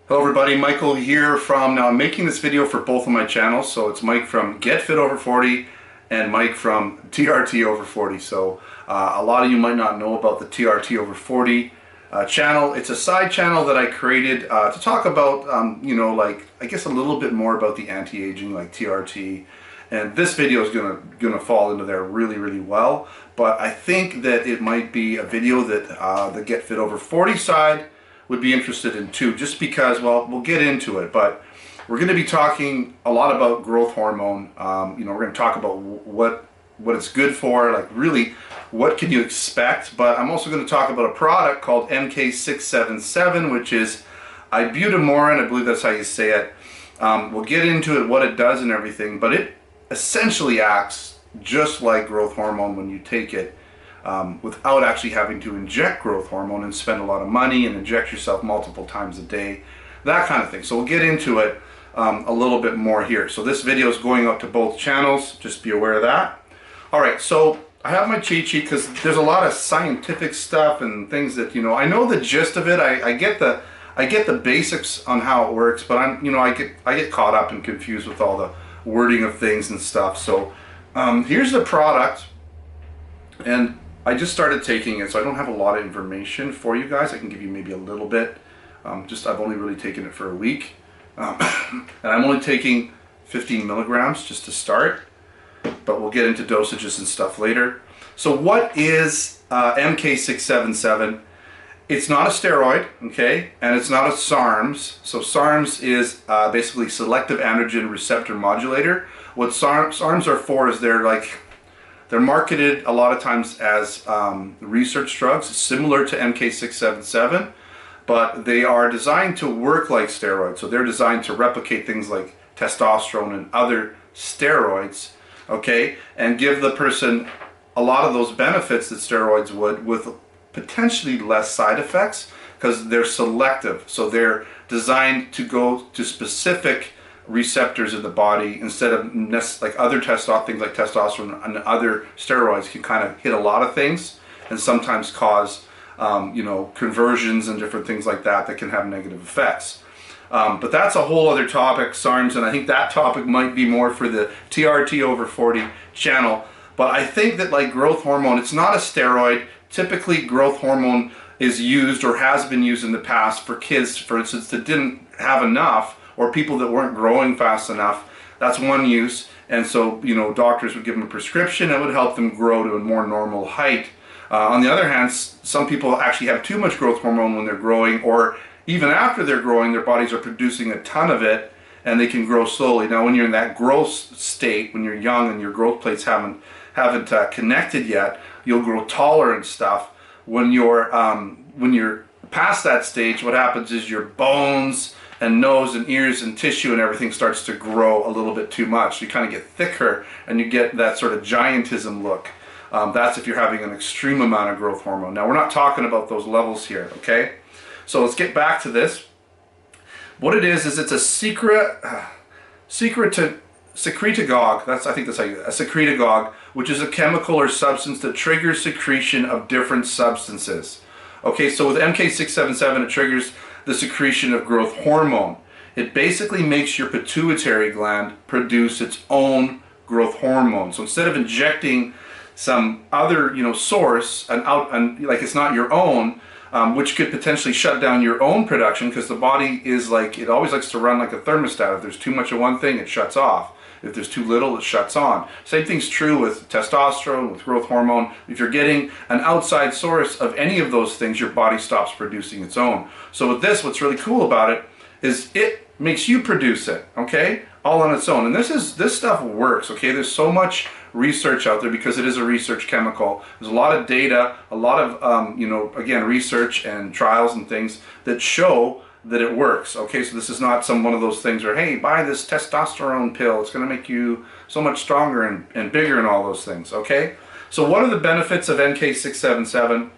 Hello everybody, Michael here from, now I'm making this video for both of my channels, so it's Mike from Get Fit Over 40 and Mike from TRT Over 40. So a lot of you might not know about the TRT Over 40 channel. It's a side channel that I created to talk about, I guess a little bit more about the anti-aging, like TRT. And this video is gonna fall into there really well. But I think that it might be a video that the Get Fit Over 40 side would be interested in too, just because, well, we'll get into it, but we're going to be talking a lot about growth hormone. We're going to talk about what it's good for, like really what can you expect, but I'm also going to talk about a product called MK-677, which is Ibutamoren, I believe that's how you say it. We'll get into it, what it does and everything, but it essentially acts just like growth hormone when you take it. Without actually having to inject growth hormone and spend a lot of money and inject yourself multiple times a day, that kind of thing. So we'll get into it a little bit more here. So this video is going out to both channels, just be aware of that. Alright, so I have my cheat sheet because there's a lot of scientific stuff and things that, I know the gist of it. I get the basics on how it works, but I get caught up and confused with all the wording of things and stuff. So here's the product, and I just started taking it, so I don't have a lot of information for you guys. I can give you maybe a little bit. I've only really taken it for a week. And I'm only taking 15 milligrams just to start, but we'll get into dosages and stuff later. So what is MK-677? It's not a steroid, okay, and it's not a SARMS. So SARMS is basically selective androgen receptor modulator. What SARMS are for is they're marketed a lot of times as research drugs, similar to MK-677, but they are designed to work like steroids. So they're designed to replicate things like testosterone and other steroids, okay, and give the person a lot of those benefits that steroids would, with potentially less side effects, because they're selective. So they're designed to go to specific receptors in the body instead of like other things like testosterone and other steroids can kind of hit a lot of things and sometimes cause conversions and different things like that can have negative effects. But that's a whole other topic, SARMs, and I think that topic might be more for the TRT Over 40 channel. But I think that like growth hormone, it's not a steroid. Typically growth hormone is used or has been used in the past for kids, for instance, that didn't have enough, or people that weren't growing fast enough. That's one use. And so, doctors would give them a prescription that would help them grow to a more normal height. On the other hand, some people actually have too much growth hormone when they're growing, or even after they're growing, their bodies are producing a ton of it and they can grow slowly. Now, when you're in that growth state, when you're young and your growth plates haven't connected yet, you'll grow taller and stuff. When you're past that stage, what happens is your bones and nose and ears and tissue and everything starts to grow a little bit too much. You kind of get thicker and you get that sort of giantism look. That's if you're having an extreme amount of growth hormone. Now, we're not talking about those levels here, okay? So let's get back to this. What it is it's a secretagogue. I think that's how you, a secretagogue, which is a chemical or substance that triggers secretion of different substances. Okay, so with MK-677, it triggers the secretion of growth hormone. It basically makes your pituitary gland produce its own growth hormone. So instead of injecting some other source and like it's not your own, which could potentially shut down your own production, because the body is it always likes to run like a thermostat. If there's too much of one thing, it shuts off. If there's too little, it shuts on. Same thing's true with testosterone, with growth hormone. If you're getting an outside source of any of those things, your body stops producing its own. So with this, what's really cool about it is it makes you produce it, okay? All on its own. And this stuff works, okay? There's so much research out there because it is a research chemical. There's a lot of data, a lot of, again, research and trials and things that show that it works. Okay, so this is not one of those things where, hey, buy this testosterone pill, it's going to make you so much stronger and bigger and all those things, okay? So what are the benefits of MK-677?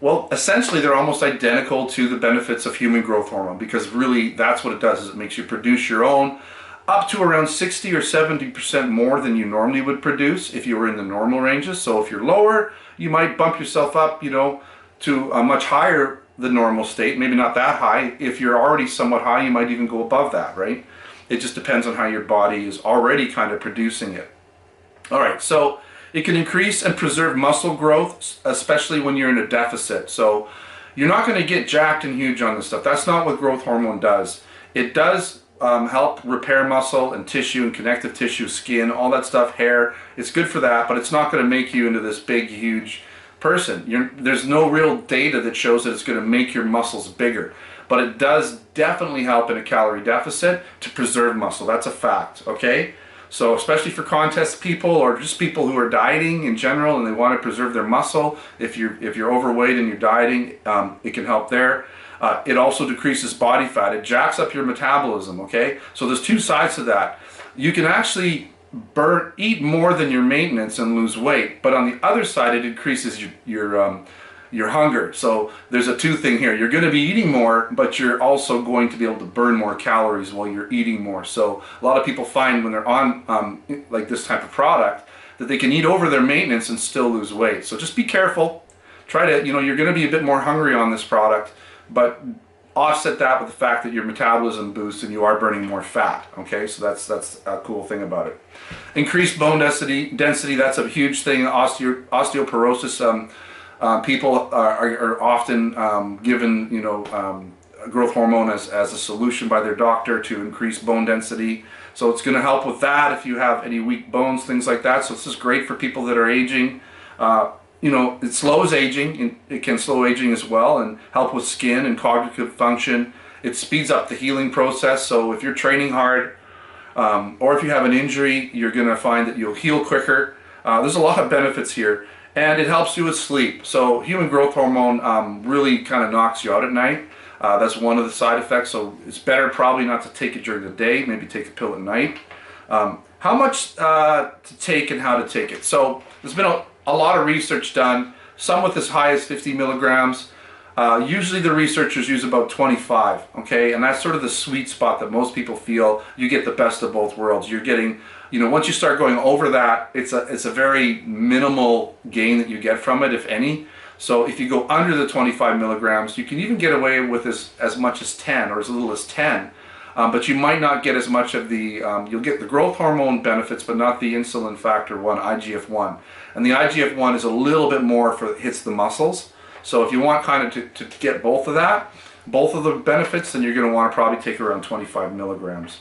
Well, essentially they're almost identical to the benefits of human growth hormone, because really that's what it does, is it makes you produce your own up to around 60 or 70% more than you normally would produce if you were in the normal ranges. So if you're lower, you might bump yourself up, to a much higher the normal state, maybe not that high. If you're already somewhat high, you might even go above that, right? It just depends on how your body is already kind of producing it. All right, so it can increase and preserve muscle growth, especially when you're in a deficit. So you're not going to get jacked and huge on this stuff. That's not what growth hormone does. It does help repair muscle and tissue and connective tissue, skin, all that stuff, hair. It's good for that, but it's not going to make you into this big, huge person. There's no real data that shows that it's going to make your muscles bigger. But it does definitely help in a calorie deficit to preserve muscle. That's a fact, okay? So especially for contest people or just people who are dieting in general and they want to preserve their muscle, if you're overweight and you're dieting, it can help there. It also decreases body fat. It jacks up your metabolism, okay? So there's two sides to that. You can actually eat more than your maintenance and lose weight, but on the other side, it increases your hunger. So there's a two thing here. You're going to be eating more, but you're also going to be able to burn more calories while you're eating more. So a lot of people find when they're on like this type of product that they can eat over their maintenance and still lose weight. So just be careful. Try to, you're going to be a bit more hungry on this product, but offset that with the fact that your metabolism boosts and you are burning more fat. Okay, so that's a cool thing about it. Increased bone density, that's a huge thing. Osteoporosis. People are often given, growth hormone as a solution by their doctor to increase bone density. So it's going to help with that if you have any weak bones, things like that. So this is great for people that are aging. It slows aging. It can slow aging as well and help with skin and cognitive function. It speeds up the healing process. So if you're training hard or if you have an injury, you're going to find that you'll heal quicker. There's a lot of benefits here. And it helps you with sleep. So human growth hormone really kind of knocks you out at night. That's one of the side effects. So it's better probably not to take it during the day. Maybe take a pill at night. How much to take and how to take it. So there's been a lot of research done. Some with as high as 50 milligrams. Usually the researchers use about 25. Okay, and that's sort of the sweet spot that most people feel you get the best of both worlds. You're getting, once you start going over that, it's a very minimal gain that you get from it, if any. So if you go under the 25 milligrams, you can even get away with as much as 10 or as little as 10. But you might not get as much of the, you'll get the growth hormone benefits, but not the insulin factor 1, IGF-1. And the IGF-1 is a little bit more hits the muscles. So if you want kind of to get both of the benefits, then you're going to want to probably take around 25 milligrams.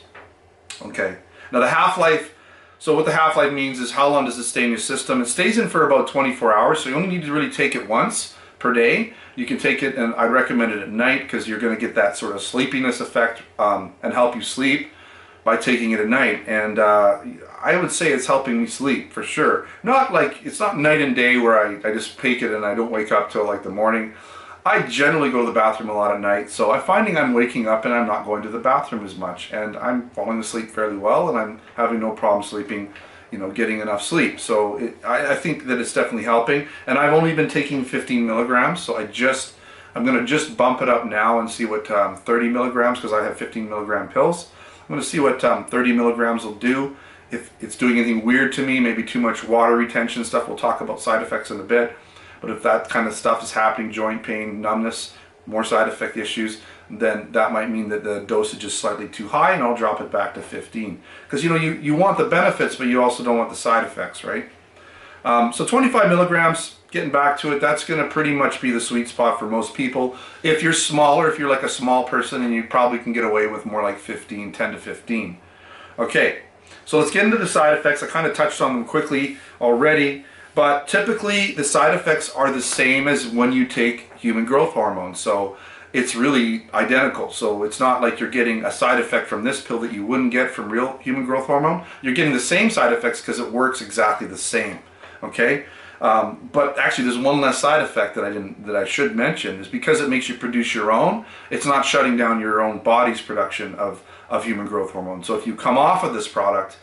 Okay. Now the half-life, so what the half-life means is how long does it stay in your system? It stays in for about 24 hours, so you only need to really take it once per day. You can take it, and I recommend it at night because you're going to get that sort of sleepiness effect and help you sleep by taking it at night. And I would say it's helping me sleep for sure. It's not night and day where I just take it and I don't wake up till like the morning. I generally go to the bathroom a lot at night, so I'm finding I'm waking up and I'm not going to the bathroom as much, and I'm falling asleep fairly well, and I'm having no problem sleeping, getting enough sleep. So I think that it's definitely helping, and I've only been taking 15 milligrams, so I'm going to just bump it up now and see what 30 milligrams, because I have 15 milligram pills. I'm going to see what 30 milligrams will do. If it's doing anything weird to me, maybe too much water retention stuff, we'll talk about side effects in a bit. But if that kind of stuff is happening, joint pain, numbness, more side effect issues, then that might mean that the dosage is slightly too high, and I'll drop it back to 15. Because you want the benefits, but you also don't want the side effects, right? So 25 milligrams, getting back to it, that's going to pretty much be the sweet spot for most people. If you're smaller, if you're like a small person, and you probably can get away with more like 10 to 15. Okay, so let's get into the side effects. I kind of touched on them quickly already. But typically the side effects are the same as when you take human growth hormone. So it's really identical. So it's not like you're getting a side effect from this pill that you wouldn't get from real human growth hormone. You're getting the same side effects because it works exactly the same. Okay? But actually there's one less side effect that I should mention, is because it makes you produce your own. It's not shutting down your own body's production of human growth hormone. So if you come off of this product,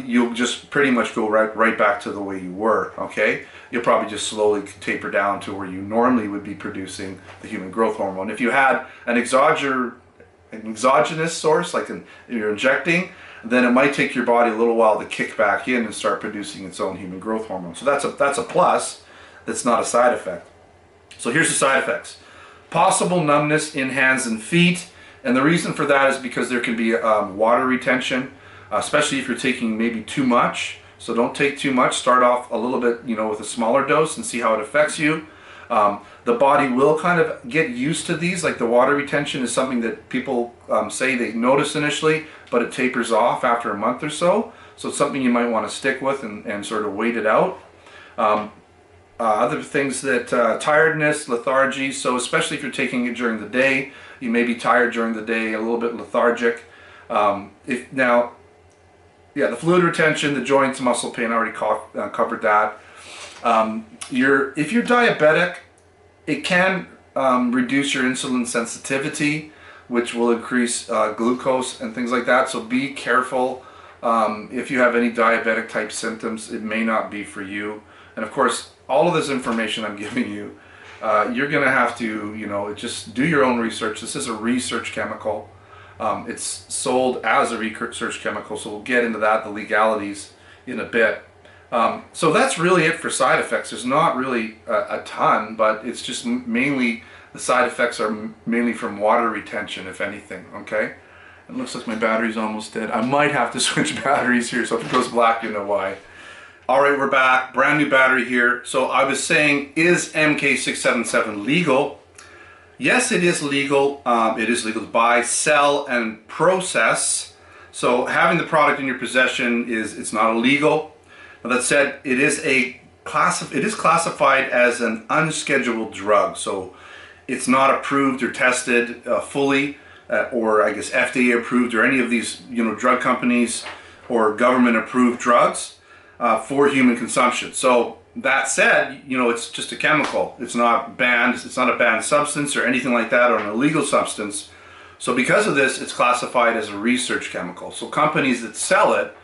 you'll just pretty much go right back to the way you were, okay? You'll probably just slowly taper down to where you normally would be producing the human growth hormone. If you had an exogenous source, like you're injecting, then it might take your body a little while to kick back in and start producing its own human growth hormone. So that's a plus. That's not a side effect. So here's the side effects. Possible numbness in hands and feet, and the reason for that is because there can be water retention, especially if you're taking maybe too much. So don't take too much. Start off a little bit, with a smaller dose and see how it affects you. The body will kind of get used to these. Like the water retention is something that people say they notice initially, but it tapers off after a month or so. So it's something you might want to stick with and sort of wait it out. Other things that tiredness, lethargy. So especially if you're taking it during the day, you may be tired during the day, a little bit lethargic. The fluid retention, the joints, muscle pain, I already covered that. If you're diabetic, it can reduce your insulin sensitivity, which will increase glucose and things like that. So be careful. If you have any diabetic type symptoms, it may not be for you. And of course, all of this information I'm giving you, you're going to have to, just do your own research. This is a research chemical. It's sold as a research chemical, so we'll get into that, the legalities, in a bit. So that's really it for side effects. There's not really a ton, but it's just mainly, the side effects are mainly from water retention, if anything, okay? It looks like my battery's almost dead. I might have to switch batteries here, so if it goes black, you know why. Alright, we're back. Brand new battery here. So I was saying, is MK-677 legal? Yes, it is legal. It is legal to buy, sell, and process. So having the product in your possession it's not illegal. Now that said, it is classified as an unscheduled drug. So it's not approved or tested fully, or I guess FDA approved, or any of these drug companies or government approved drugs for human consumption. So that said, it's just a chemical. It's not banned. It's not a banned substance or anything like that, or an illegal substance. So because of this, it's classified as a research chemical. So companies that sell it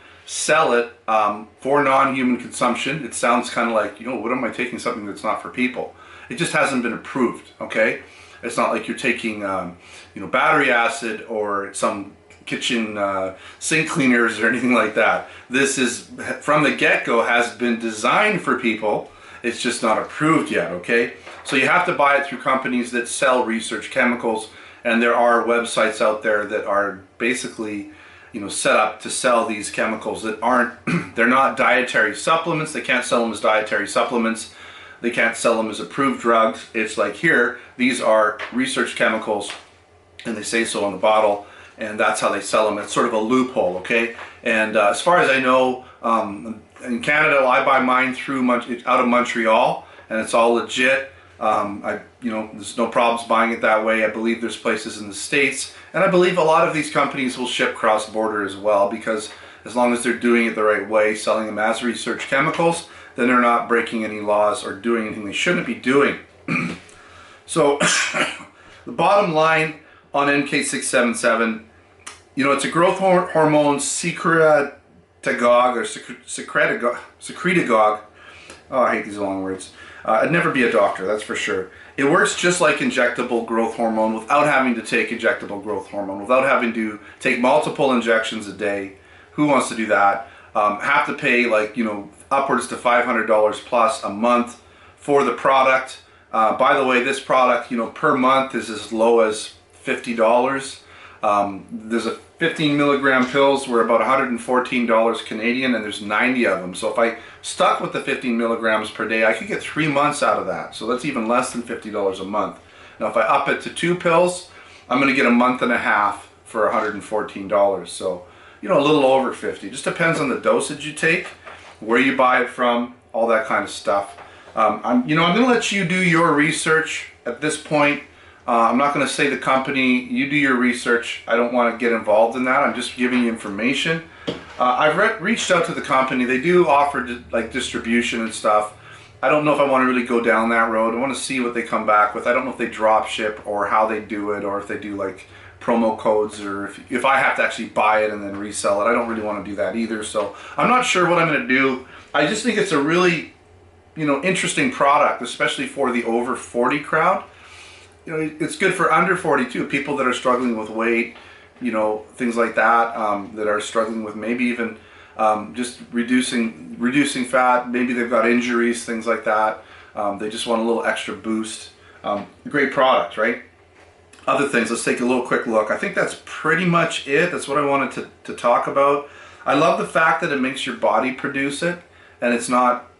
for non-human consumption. It sounds kind of like, what am I taking something that's not for people? It just hasn't been approved, okay? It's not like you're taking, battery acid or some kitchen sink cleaners or anything like that. This is, from the get-go, has been designed for people. It's just not approved yet, okay? So you have to buy it through companies that sell research chemicals, and there are websites out there that are basically set up to sell these chemicals that aren't, they're not dietary supplements. They can't sell them as dietary supplements. They can't sell them as approved drugs. It's like here, these are research chemicals, and they say so on the bottle, and that's how they sell them. It's sort of a loophole, okay? And as far as I know, in Canada, I buy mine out of Montreal, and it's all legit. There's no problems buying it that way. I believe there's places in the States, and I believe a lot of these companies will ship cross-border as well, because as long as they're doing it the right way, selling them as research chemicals, then they're not breaking any laws or doing anything they shouldn't be doing. So the bottom line on MK-677, it's a growth hormone secretagogue or secretagogue. Oh, I hate these long words. I'd never be a doctor, that's for sure. It works just like injectable growth hormone without having to take injectable growth hormone, without having to take multiple injections a day. Who wants to do that? Have to pay upwards to $500 plus a month for the product. By the way, this product, per month is as low as $50. There's a 15 milligram pills were about $114 Canadian, and there's 90 of them. So if I stuck with the 15 milligrams per day, I could get 3 months out of that. So that's even less than $50 a month. Now if I up it to 2 pills, I'm going to get a month and a half for $114. So, a little over 50. Just depends on the dosage you take, where you buy it from, all that kind of stuff. I'm going to let you do your research at this point. I'm not going to say the company. You do your research. I don't want to get involved in that. I'm just giving you information. I've reached out to the company. They do offer distribution and stuff. I don't know if I want to really go down that road. I want to see what they come back with. I don't know if they drop ship or how they do it, or if they do promo codes, or if I have to actually buy it and then resell it. I don't really want to do that either. So I'm not sure what I'm going to do. I just think it's a really interesting product, especially for the over 40 crowd. It's good for under 40 too, people that are struggling with weight, things like that, that are struggling with maybe even just reducing fat. Maybe they've got injuries, things like that. They just want a little extra boost. Great product, right? Other things, let's take a little quick look. I think that's pretty much it. That's what I wanted to talk about. I love the fact that it makes your body produce it, and it's not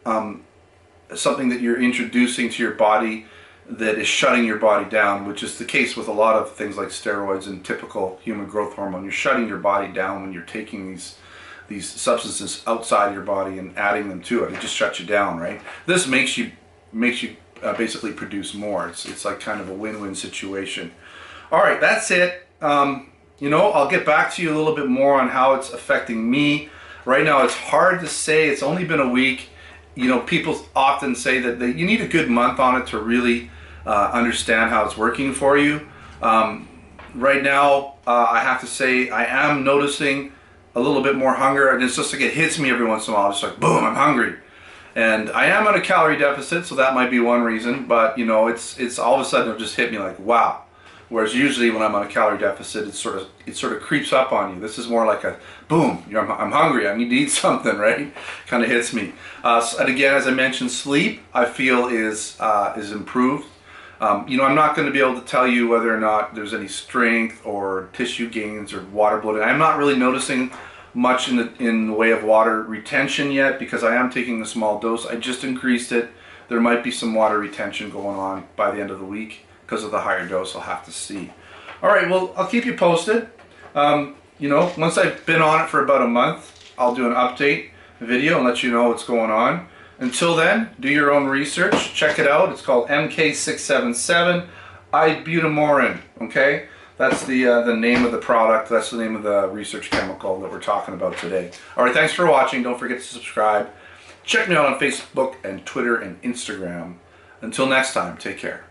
something that you're introducing to your body that is shutting your body down, which is the case with a lot of things like steroids and typical human growth hormone. You're shutting your body down when you're taking these substances outside your body and adding them to it. It just shuts you down, right? This makes you basically produce more. It's like kind of a win-win situation. All right, that's it. You know, I'll get back to you a little bit more on how it's affecting me. Right now, it's hard to say. It's only been a week. You know, people often say that you need a good month on it to really understand how it's working for you. Right now, I have to say I am noticing a little bit more hunger, and it's just like it hits me every once in a while. It's like, boom, I'm hungry. And I am on a calorie deficit, so that might be one reason, but you know, it's all of a sudden it'll just hit me like, wow. Whereas usually when I'm on a calorie deficit, it sort of creeps up on you. This is more like a boom, I'm hungry, I need to eat something, right? Kind of hits me. And again, as I mentioned, sleep I feel is improved. You know, I'm not going to be able to tell you whether or not there's any strength or tissue gains or water bloating. I'm not really noticing much in the way of water retention yet because I am taking a small dose. I just increased it. There might be some water retention going on by the end of the week because of the higher dose. I'll have to see. All right, well, I'll keep you posted. You know, once I've been on it for about a month, I'll do an update video and let you know what's going on. Until then, do your own research. Check it out. It's called MK-677 Ibutamoren. Okay, that's the name of the product. That's the name of the research chemical that we're talking about today. All right, thanks for watching. Don't forget to subscribe. Check me out on Facebook and Twitter and Instagram. Until next time, take care.